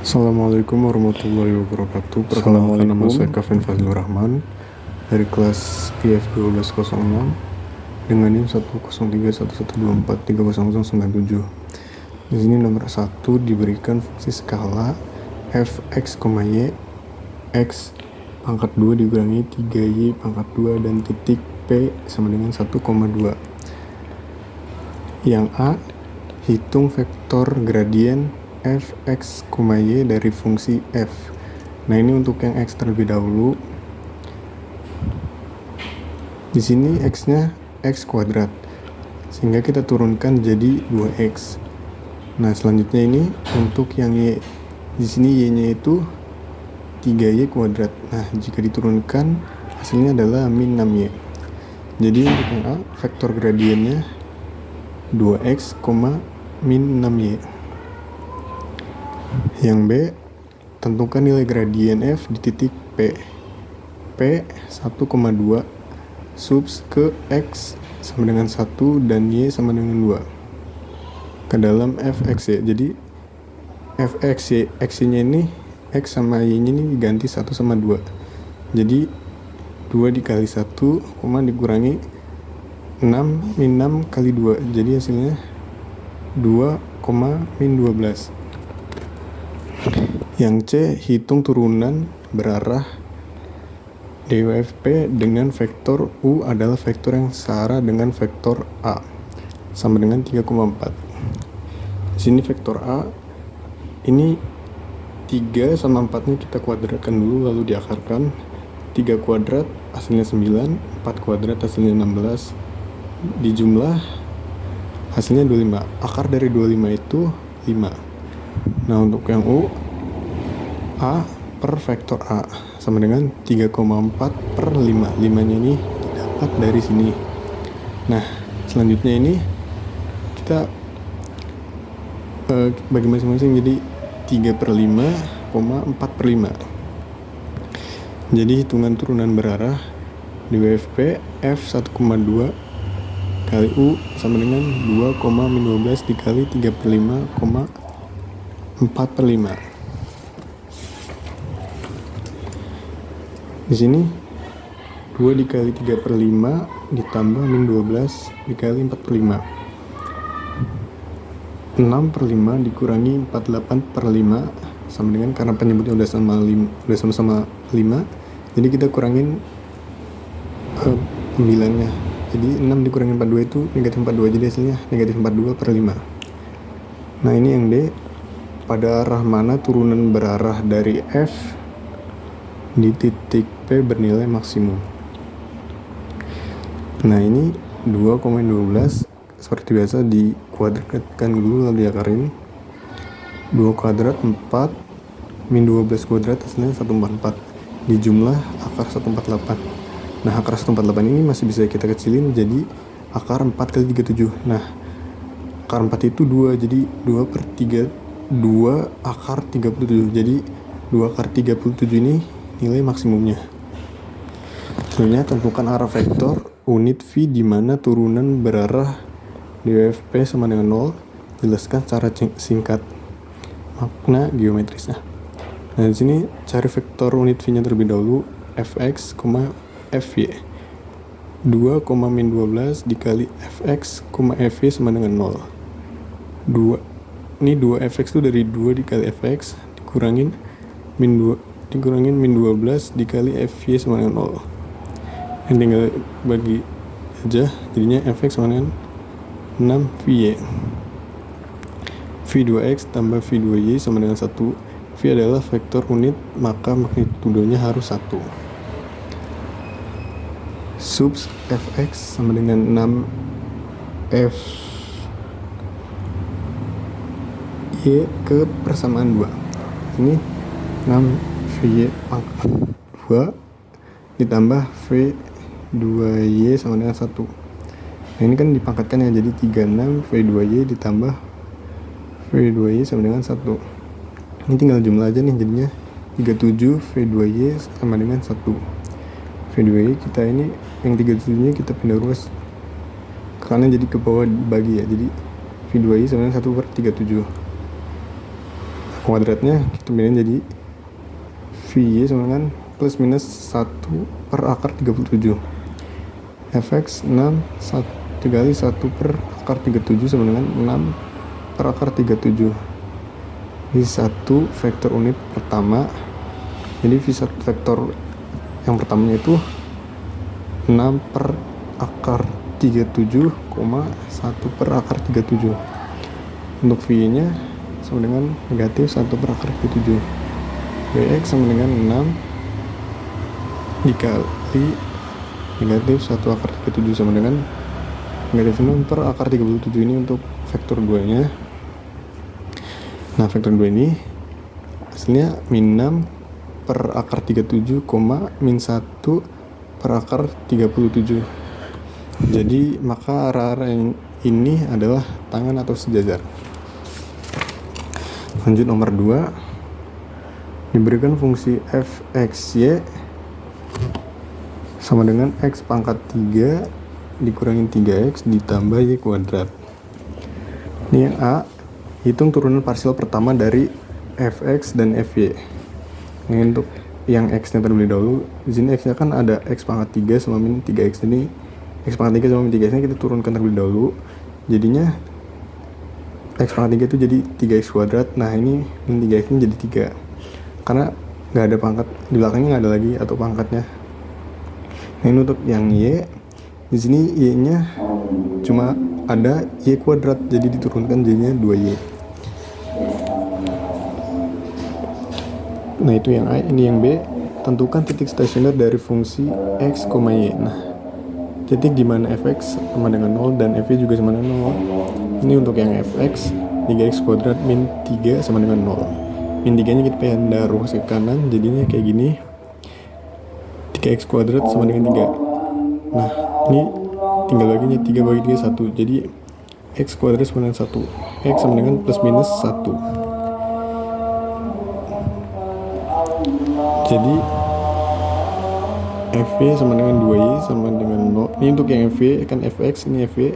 Assalamualaikum warahmatullahi wabarakatuh. Perkenalkan, nama saya Kevin Fazlur Rahman dari kelas IF 1206 dengan NIM 1031124300097. Di sini nomor 1 diberikan fungsi skala fx, y x pangkat 2 dikurangi 3y pangkat 2 dan titik p sama dengan 1,2. Yang A, hitung vektor gradien fx, y dari fungsi f. Nah, ini untuk yang x terlebih dahulu. Di sini x-nya x kuadrat, sehingga kita turunkan jadi 2x. Nah, selanjutnya ini untuk yang y. Di sini y-nya itu 3y kuadrat. Nah, jika diturunkan hasilnya adalah min 6y. Jadi untuk yang A, vektor gradiennya 2x, min 6y. Yang B, tentukan nilai gradien f di titik P. P 1,2 subs ke x sama dengan 1 dan y sama dengan 2 ke dalam fx y. Jadi fx y, x-nya ini, x sama y-nya ini diganti 1 sama 2. Jadi 2 dikali 1, dikurangi 6 min 6 kali 2. Jadi hasilnya 2, min 12. Yang C, hitung turunan berarah DWFP dengan vektor U adalah vektor yang setara dengan vektor A sama dengan 3,4. Di sini vektor A ini 3 sama 4-nya kita kuadratkan dulu lalu diakarkan. 3 kuadrat hasilnya 9, 4 kuadrat hasilnya 16. Dijumlah hasilnya 25. Akar dari 25 itu 5. Nah, untuk yang U, A per vektor A sama dengan 3,4 per 5. 5-nya ini didapat dari sini. Nah, selanjutnya ini kita bagi masing-masing jadi 3 per 5, 4 per 5. Jadi hitungan turunan berarah DWFP F 1,2 kali U sama dengan 2, min 12 dikali 3 per 5, 4 per 5. Di sini 2 dikali 3 per 5 ditambah min 12 dikali 4 per 5. 6 per 5 dikurangi 48 per 5 sama dengan, karena penyebutnya udah sama-sama 5, jadi kita kurangin pembilangnya. Jadi 6 dikurangi 42 itu negatif 42, jadi hasilnya negatif 42 per 5. Nah, ini yang D. Pada arah mana turunan berarah dari F di titik P bernilai maksimum? Nah, ini 2,12 seperti biasa dikuadratkan dulu lalu diakarin. 2 kuadrat 4, min 12 kuadrat hasilnya 144. Dijumlah akar 148. Nah, akar 148 ini masih bisa kita kecilin jadi akar 4 kali 37. Nah, akar 4 itu 2, jadi 2 per 3, 2 akar 37. Jadi 2 akar 37 ini nilai maksimumnya. Selanjutnya, tentukan arah vektor unit V di mana turunan berarah DWFP sama dengan 0. Jelaskan secara singkat makna geometrisnya. Nah, di sini cari vektor unit V-nya terlebih dahulu, fx, fy. 2, min 12 dikali fx, fy sama dengan 0. 2 ini 2 fx itu dari 2 dikali fx dikurangin min 12 dikali fy sama dengan 0. Ini tinggal bagi aja, jadinya fx sama dengan 6 vy. v2x tambah v2y sama dengan 1. V adalah vektor unit, maka magnitudonya harus 1. Subs fx sama dengan 6 f y ke persamaan 2. Ini 6 vy pangkat 2 ditambah v2y sama dengan 1. Nah, ini kan dipangkatkan ya, jadi 36 v2y ditambah v2y sama dengan 1. Ini tinggal jumlah aja nih, jadinya 37 v2y sama dengan 1. v2y kita ini yang 37 nya kita pindah ruas ke kanan, jadi ke bawah bagi ya, jadi v2y sama dengan 1 per 37. kuadratnya kita pindahin jadi VY sama dengan plus minus 1 per akar 37. Fx 6 dikali 1 per akar 37 sama dengan 6 per akar 37. Ini satu vektor unit pertama. Jadi vektor yang pertamanya itu 6 per akar 37, 1 per akar 37. Untuk V-nya sama dengan negatif 1 per akar 37. Bx sama dengan 6 dikali negatif 1 akar 37 sama dengan negatif 6 per akar 37. Ini untuk vektor 2 nya. Nah, vektor 2 ini hasilnya min 6 per akar 37, min 1 per akar 37. Jadi maka arah-arah ini adalah tangan atau sejajar. Lanjut nomor 2. Diberikan fungsi fxy sama dengan x pangkat 3 dikurangin 3x ditambah y kuadrat. Ini yang A, hitung turunan parsial pertama dari fx dan fy. Ini untuk yang x nya terlebih dahulu. Di sini x nya kan ada x pangkat 3 sama min 3x. Ini x pangkat 3 sama min 3x nya kita turunkan terlebih dahulu. Jadinya x pangkat 3 itu jadi 3x kuadrat. Nah, ini min 3x nya jadi 3 karena nggak ada pangkat, di belakangnya nggak ada lagi atau pangkatnya. Nah, ini untuk yang y, di sini y nya cuma ada y kuadrat, jadi diturunkan jadinya 2y. Nah, itu yang A. Ini yang B, tentukan titik stasioner dari fungsi x, y. Nah, titik di mana fx sama dengan 0 dan fy juga sama dengan 0. Ini untuk yang fx 3x kuadrat min 3 sama dengan 0. Min 3 nya kita pindah ruas ke kanan, jadinya kayak gini, 3x kuadrat sama dengan 3. Nah, ini tinggal baginya 3 bagi 3 1, jadi x kuadrat sama dengan 1, x sama dengan plus minus 1. Jadi fy sama dengan 2y sama dengan 0. Ini untuk yang fy kan fx, ini fy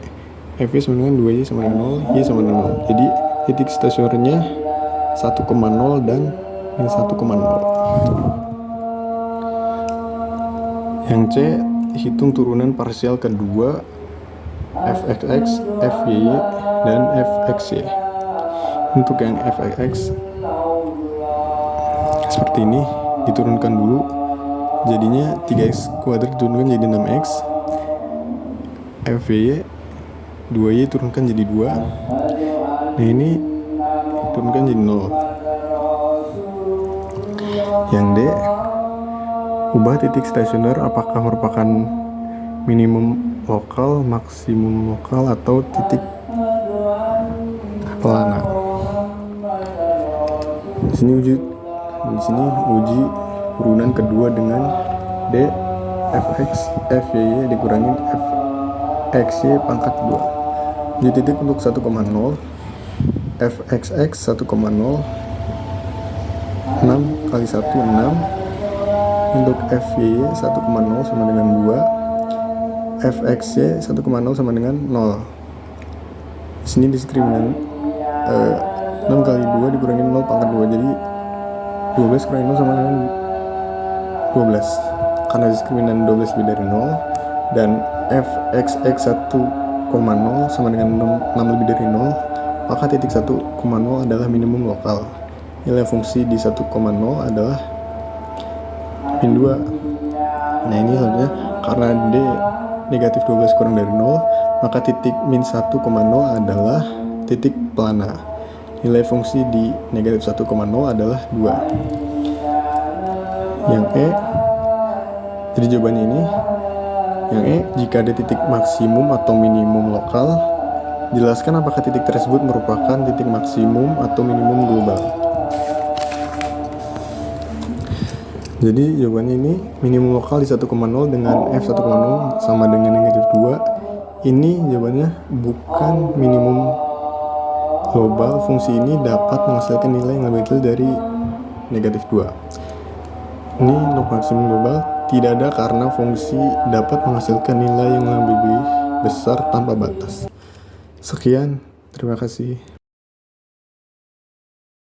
sama dengan 2y sama dengan 0, y sama dengan 0. Jadi titik stasionernya 1,0 dan minus 1,0. Yang C, hitung turunan parsial kedua fxx, fy, dan fxy. Untuk yang fxx seperti ini, diturunkan dulu, jadinya 3x kuadrat diturunkan jadi 6x. fy 2y turunkan jadi 2. Nah, ini turunkan jadi 0. Yang D, ubah titik stasioner apakah merupakan minimum lokal, maksimum lokal, atau titik pelana. Di sini uji urunan kedua dengan D fx fy dikurangin fxy pangkat 2. Jadi titik untuk 1,0, fxx 1,0, 6 kali 1 6. Untuk fy 1,0 sama dengan 2, fxy 1,0 sama dengan 0. Di sini diskriminan 6 kali 2 dikurangin 0 pangkat 2, jadi 12 kurangin 0 sama dengan 12. Karena diskriminan 12 lebih dari 0 dan fxx 1,0 sama dengan 6 lebih dari 0, maka titik 1,0 adalah minimum lokal. Nilai fungsi di 1,0 adalah min 2. Nah, ini selanjutnya karena D negatif 12 kurang dari 0, maka titik min 1,0 adalah titik pelana. Nilai fungsi di negatif 1,0 adalah 2. Yang E, jadi jawabannya ini. Yang E, jika ada titik maksimum atau minimum lokal, jelaskan apakah titik tersebut merupakan titik maksimum atau minimum global. Jadi jawabannya ini minimum lokal di 1,0 dengan f 1,0 sama dengan negatif 2. Ini jawabannya bukan minimum global. Fungsi ini dapat menghasilkan nilai yang lebih kecil dari negatif 2. Ini untuk maksimum global tidak ada karena fungsi dapat menghasilkan nilai yang lebih besar tanpa batas. Sekian, terima kasih.